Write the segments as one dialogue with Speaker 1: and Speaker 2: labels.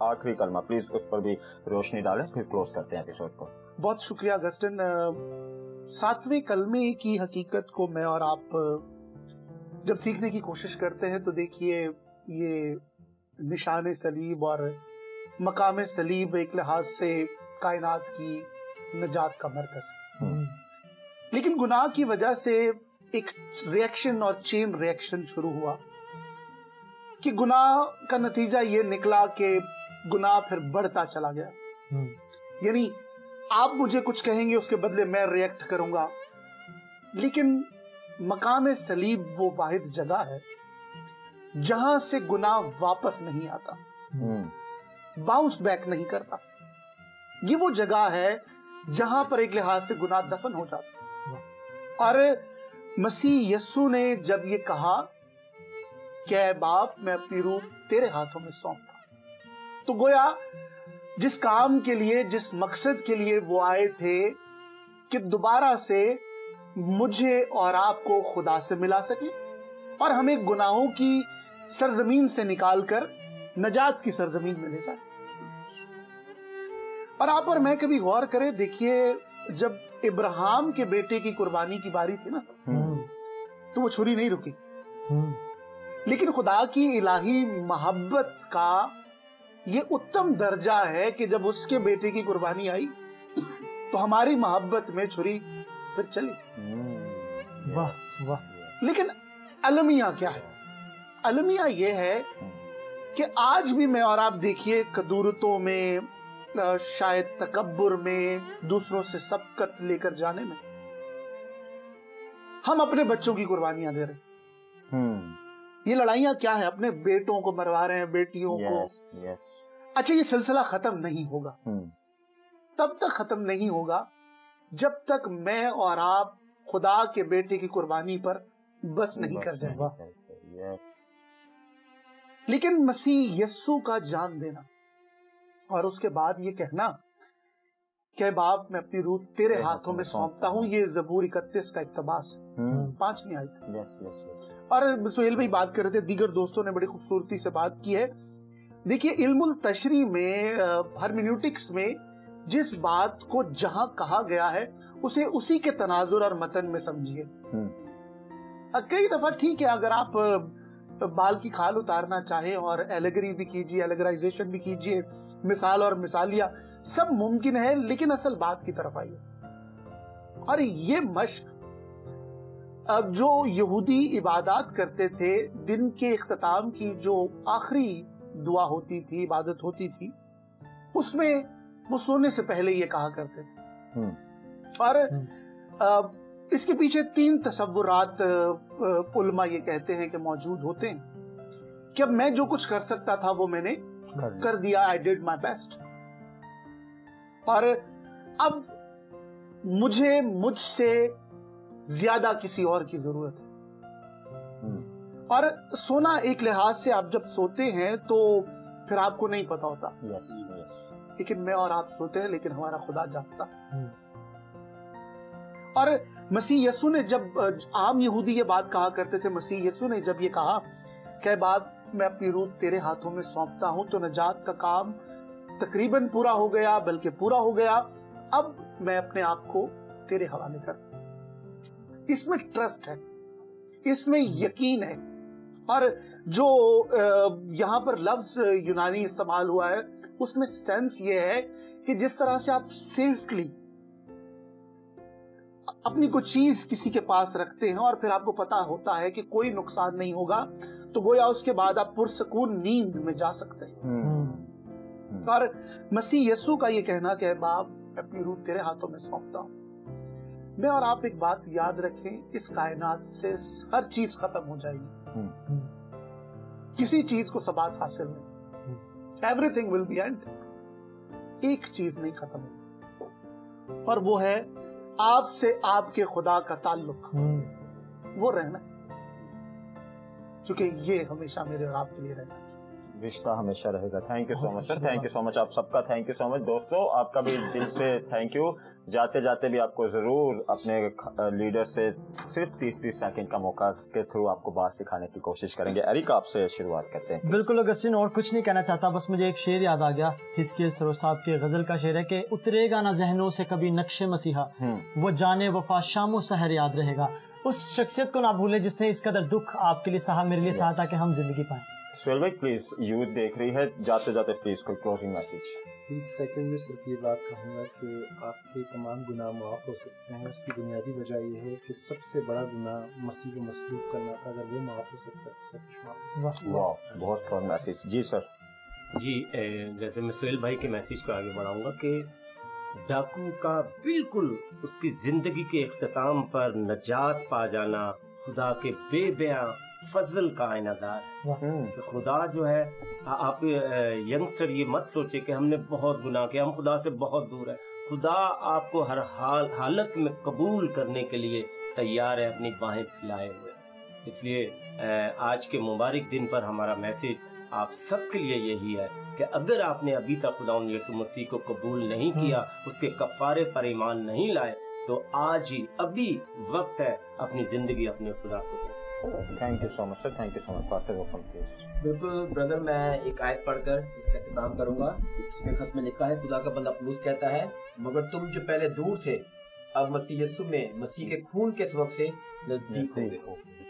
Speaker 1: आखिरी कलमा प्लीज उस पर भी रोशनी डालें, फिर क्लोज करते हैं एपिसोड को।
Speaker 2: बहुत शुक्रिया अगस्टिन। 7वें कलमे की हकीकत को मैं और आप जब सीखने की कोशिश करते हैं तो देखिए ये निशान सलीब और मकाम सलीब एक लिहाज से कायनात की नजात का मरकज है, लेकिन गुनाह की वजह से एक रिएक्शन और चेन रिएक्शन शुरू हुआ कि गुनाह का नतीजा ये निकला कि गुनाह फिर बढ़ता चला गया। यानी आप मुझे कुछ कहेंगे, उसके बदले मैं रिएक्ट करूंगा, लेकिन मकाम सलीब वो वाहिद जगह है जहां से गुनाह वापस नहीं आता, बाउंस बैक नहीं करता। ये वो जगह है जहां पर एक लिहाज से गुनाह दफन हो जाता। और मसीह यस्सु ने जब ये कहा कि ऐ बाप मैं अपनी रूह तेरे हाथों में सौंपता, तो गोया जिस काम के लिए, जिस मकसद के लिए वो आए थे कि दोबारा से मुझे और आपको खुदा से मिला सके और हमें गुनाहों की सरजमीन से निकालकर नजात की सरजमीन में ले जाए। और आप और मैं कभी गौर करें, देखिए जब इब्राहिम के बेटे की कुर्बानी की बारी थी ना, तो वो छुरी नहीं रुकी, लेकिन खुदा की इलाही मोहब्बत का ये उत्तम दर्जा है कि जब उसके बेटे की कुर्बानी आई तो हमारी मोहब्बत में छुरी फिर चली। वाह वाह। लेकिन अलमिया क्या है? अलमिया ये है कि आज भी मैं और आप देखिए कदूरतों में, शायद तकब्बुर में, दूसरों से सबकत लेकर जाने में हम अपने बच्चों की कुर्बानियां दे रहे हैं। ये लड़ाइयां क्या है? अपने बेटों को मरवा रहे हैं, बेटियों को। अच्छा, ये सिलसिला खत्म नहीं होगा, तब तक खत्म नहीं होगा जब तक मैं और आप खुदा के बेटे की कुर्बानी पर बस नहीं कर जाए। लेकिन मसीह यस्सु का जान देना और उसके बाद ये कहना कि बाप मैं अपनी रूह तेरे हाथों में सौंपता हूँ, ये ज़बूर 31 का इक़्तिबास है, 5वीं आयत। और सुहेल भाई बात कर रहे थे, दीगर दोस्तों ने बड़ी खूबसूरती से बात की है। देखिए इल्मुल तशरी में, हर्मेन्यूटिक्स में जिस बात को जहां कहा गया है उसे उसी के तनाजुर और मतन में समझिए। कई दफा ठीक है अगर आप बाल की खाल उतारना चाहें और एलेगरी भी कीजिए, एलेगराइजेशन भी कीजिए, मिसाल और मिसालिया सब मुमकिन है, लेकिन असल बात की तरफ आइए। और ये मश्क अब जो यहूदी इबादत करते थे, दिन के इख्तिताम की जो आखिरी दुआ होती थी, इबादत होती थी, उसमें वो सोने से पहले ये कहा करते थे। और इसके पीछे 3 तसव्वुरात उलमा ये कहते हैं कि मौजूद होते हैं कि अब मैं जो कुछ कर सकता था वो मैंने कर दिया, आई डिड माई बेस्ट, और अब मुझे मुझसे ज्यादा किसी और की जरूरत है। और सोना एक लिहाज से आप जब सोते हैं तो फिर आपको नहीं पता होता, लेकिन मैं और आप सोते हैं लेकिन हमारा खुदा जागता। और मसीह यस्सु ने जब, आम यहूदी ये बात कहा करते थे, मसीह यस्सु ने जब ये कहा कि बाप मैं अपनी रूह तेरे हाथों में सौंपता हूं, तो नजात का काम तकरीबन पूरा हो गया, बल्कि पूरा हो गया। अब मैं अपने आप को तेरे हवाले करता हूं। इसमें ट्रस्ट है, इसमें यकीन है। और जो यहाँ पर लफ्ज यूनानी इस्तेमाल हुआ है उसमें सेंस ये है कि जिस तरह से आप सेफली अपनी कोई चीज किसी के पास रखते हैं और फिर आपको पता होता है कि कोई नुकसान नहीं होगा, तो गोया उसके बाद आप पुरसकून नींद में जा सकते हैं। और मसीह यस्सु का ये कहना कि बाप अपनी रूह तेरे हाथों में सौंपता हूं। मैं और आप एक बात याद रखें, इस कायनात से हर चीज खत्म हो जाएगी, किसी चीज को सबात हासिल नहीं, एवरीथिंग विल बी एंड। एक चीज नहीं खत्म होगी, और वो है आपसे आपके खुदा का ताल्लुक, वो रहना, क्योंकि ये हमेशा मेरे और आपके लिए रहना।
Speaker 1: रिश्ता हमेशा रहेगा। Thank you so much sir, thank you so much, आप सबका थैंक यू सो मच। दोस्तों आपका भी दिल से थैंक यू। जाते जाते भी आपको जरूर अपने लीडर से सिर्फ 30-30 सेकंड का मौका के थ्रू आपको बात सिखाने की कोशिश करेंगे। एरिक आपसे शुरुआत करते हैं।
Speaker 3: बिल्कुल अगस्टिन, और कुछ नहीं कहना चाहता, बस मुझे एक शेर याद आ गया, हिस्कियल सरोज साहब के गजल का शेर है कि उतरेगा ना जहनों से कभी नक्शे मसीहा, वो जाने वफा शामो सहर याद रहेगा। उस शख्सियत को ना भूलें जिसने इस कदर दुख आपके लिए सहा, मेरे लिए सहा, ताकि हम जिंदगी पाएं।
Speaker 1: सुहेल भाई प्लीज, यूथ देख रही है, जाते जाते प्लीज कोई क्लोजिंग मैसेज।
Speaker 4: 30 सेकंड में सिर्फ ये बात कहूँगा कि आपके तमाम गुनाह माफ़ हो सकते हैं। उसकी बुनियादी वजह यह है कि सबसे बड़ा गुनाह मसीह को मसलूब करना था। अगर वो माफ़ हो सकता है तो सब कुछ माफ़ हो सकता है।
Speaker 1: वाह, बहुत स्ट्रॉन्ग मैसेज। जी सर।
Speaker 5: जी, जैसे मैं सुहेल भाई के मैसेज को आगे बढ़ाऊंगा कि डाकू का बिल्कुल उसकी जिंदगी के इख्तिताम पर नजात पा जाना खुदा के बेबयां फजल का आइनादार है। कि खुदा जो है, आप यंगस्टर ये मत सोचे कि हमने बहुत गुनाह किया, हम खुदा से बहुत दूर है। खुदा आपको हर हालत में कबूल करने के लिए तैयार है, अपनी बाहें फैलाए हुए। इसलिए आज के मुबारक दिन पर हमारा मैसेज आप सबके लिए यही है कि अगर आपने अभी तक खुदा यीशु मसीह को कबूल नहीं किया, उसके कफ़ारे पर ईमान नहीं लाए, तो आज ही अभी वक्त है अपनी जिंदगी अपने खुदा को दें।
Speaker 1: Thank you so much sir, thank you so much. Pastor गोफन प्लीज।
Speaker 6: बिल्कुल ब्रदर, मैं एक आयत पढ़कर इसका इख्तिताम करूंगा। इसमें खत में लिखा है, खुदा का बंदा पौलुस कहता है, मगर तुम जो पहले दूर थे अब मसीह यीशु में मसीह के खून के सबब से नजदीक हो गए।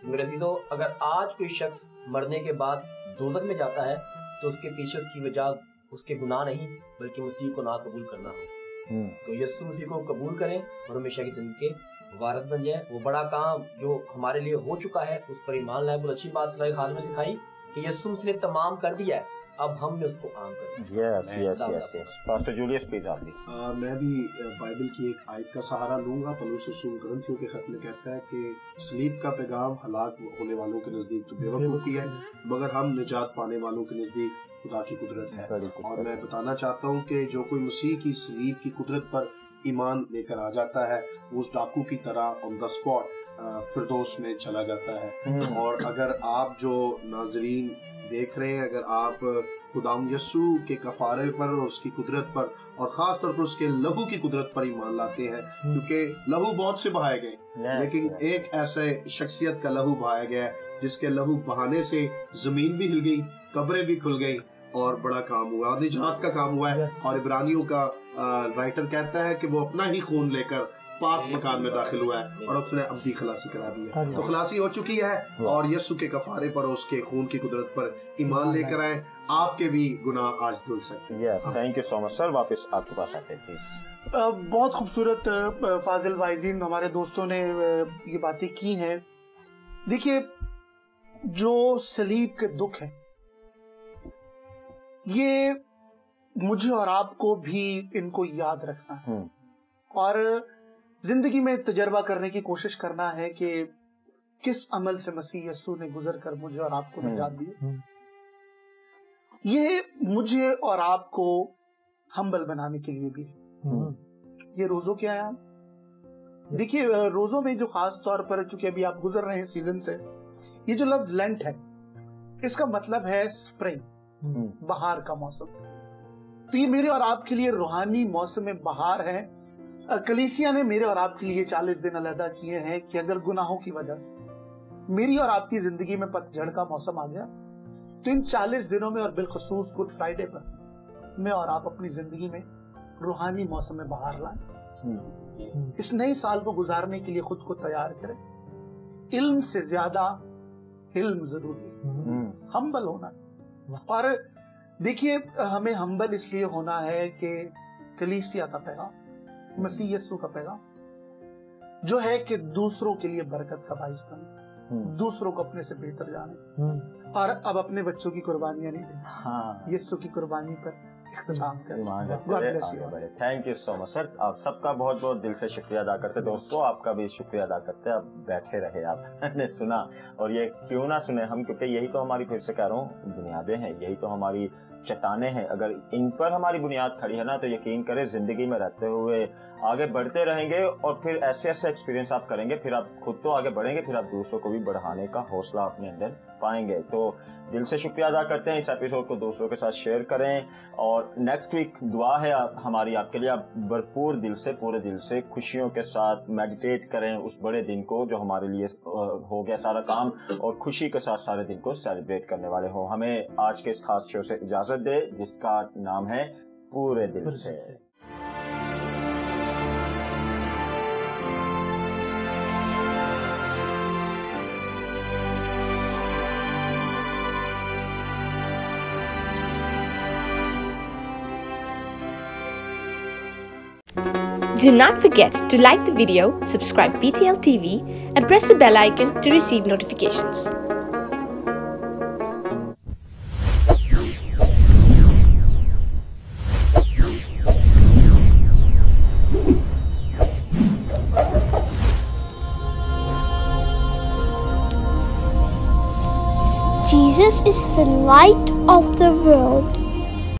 Speaker 6: मेरे अजीजों, अगर आज कोई शख्स मरने के बाद दोज़ख में जाता है तो उसके पीछे उसकी वजह उसके गुनाह नहीं बल्कि मसीह को ना कबूल करना हो। तो यीशु मसीह को कबूल करें और हमेशा की जिंदगी के वारिस बन जाए। वो बड़ा काम जो हमारे लिए हो चुका है उस पर ईमान लाए। बहुत अच्छी बात खाल में सिखाई कि यीशु मसीह ने तमाम कर दिया है, अब हमने उसको आम करना।
Speaker 1: Yes yes yes yes. Pastor Julius please आप भी।
Speaker 4: मैं भी बाइबल की एक आयत का सहारा लूंगा। पौलुस रसूल कुरिन्थियों के खत में कहता है कि सलीब का पैगाम हलाक होने वालों के नजदीक तो बेवकूफ़ी है, मगर हम निजात पाने वालों के नजदीक खुदा की कुदरत है। और मैं बताना चाहता हूँ कि जो कोई मसीह की सलीब की कुदरत पर ईमान लेकर आ जाता है, वो उस डाकू की तरह ऑन द स्पॉट फिरदौस में चला जाता है। और अगर आप जो नाजरीन देख रहे हैं, अगर आप खुदाम यस्सु के कफारे पर और उसकी कुदरत पर और ख़ास तौर पर उसके लहू की कुदरत पर ईमान लाते हैं, क्योंकि लहू बहुत से बहाए गए, लेकिन एक ऐसे शख्सियत का लहू बहाया गया जिसके लहू बहाने से ज़मीन भी हिल गई, कब्रें भी खुल गई और बड़ा काम हुआ और निजात का काम हुआ है। और इब्रानियों का राइटर कहता है कि वो अपना ही खून लेकर पाक मकान में दाखिल हुआ है और उसने अब्दी खलासी करा दी है। तो खलासी हो चुकी है और यीशु के कफारे पर उसके खून की कुदरत पर ईमान लेकर आए, आपके भी गुनाह आज धुल सकते हैं।
Speaker 1: Yes, thank you so much sir. वापस आपके पास आते हैं प्लीज।
Speaker 2: बहुत खूबसूरत फाजिल वाइजीन हमारे दोस्तों ने ये बातें की हैं। देखिए, जो सलीब के दुख है ये मुझे और आपको भी इनको याद रखना है और जिंदगी में तजर्बा करने की कोशिश करना है कि किस अमल से मसीह यीशु ने गुजर कर मुझे और आपको निजात दी। ये मुझे और आपको हम्बल बनाने के लिए भी है। ये रोजों के आयाम, देखिए रोजों में जो खास तौर पर, चूंकि अभी आप गुजर रहे हैं सीजन से, ये जो लफ्ज लेंट है इसका मतलब है स्प्रिंग, बहार का मौसम। तो ये मेरे और आपके लिए रूहानी मौसम बहार है। कलीसिया ने मेरे और आपके लिए 40 दिन अलहदा किए हैं कि अगर गुनाहों की वजह से मेरी और आपकी जिंदगी में पतझड़ का मौसम आ गया तो इन 40 दिनों में और बिलखुसूस गुड फ्राइडे पर मैं और आप अपनी जिंदगी में रूहानी मौसम में बहार लाएं। इस नए साल को गुजारने के लिए खुद को तैयार करें। इल्म से ज्यादा हिल्म जरूरी है, हम्बल होना। और देखिए, हमें हम्बल इसलिए होना है कि कलीसिया का पैगाम, मसीह यीशु का पैगाम जो है कि दूसरों के लिए बरकत का बाइस बने, दूसरों को अपने से बेहतर जाने और अब अपने बच्चों की कुर्बानियां नहीं देनी, यीशु की कुर्बानी पर इख्तिताम करें।
Speaker 1: Thank you so much sir. आप सबका बहुत बहुत दिल से शुक्रिया अदा करते। दोस्तों आपका भी शुक्रिया अदा करते हैं, आप बैठे रहे, आपने सुना। और ये क्यों ना सुने हम, क्योंकि यही तो हमारी, फिर से कह रहा हूँ, बुनियादें हैं, यही तो हमारी चट्टाने हैं। अगर इन पर हमारी बुनियाद खड़ी है ना, तो यकीन करें जिंदगी में रहते हुए आगे बढ़ते रहेंगे और फिर ऐसे ऐसे एक्सपीरियंस आप करेंगे, फिर आप खुद तो आगे बढ़ेंगे, फिर आप दूसरों को भी बढ़ाने का हौसला अपने अंदर पाएंगे। तो दिल से शुक्रिया अदा करते हैं, इस एपिसोड को दूसरों के साथ शेयर करें और नेक्स्ट वीक दुआ है हमारी आपके लिए, आप भरपूर दिल से पूरे दिल से खुशियों के साथ मेडिटेट करें उस बड़े दिन को जो हमारे लिए हो गया सारा काम, और खुशी के साथ सारे दिन को सेलिब्रेट करने वाले हो। हमें आज के इस खास शो से इजाजत दे जिसका नाम है पूरे दिल से।
Speaker 7: Do not forget to like the video, subscribe BTL TV and press the bell icon to receive notifications.
Speaker 8: Jesus is the light of the world.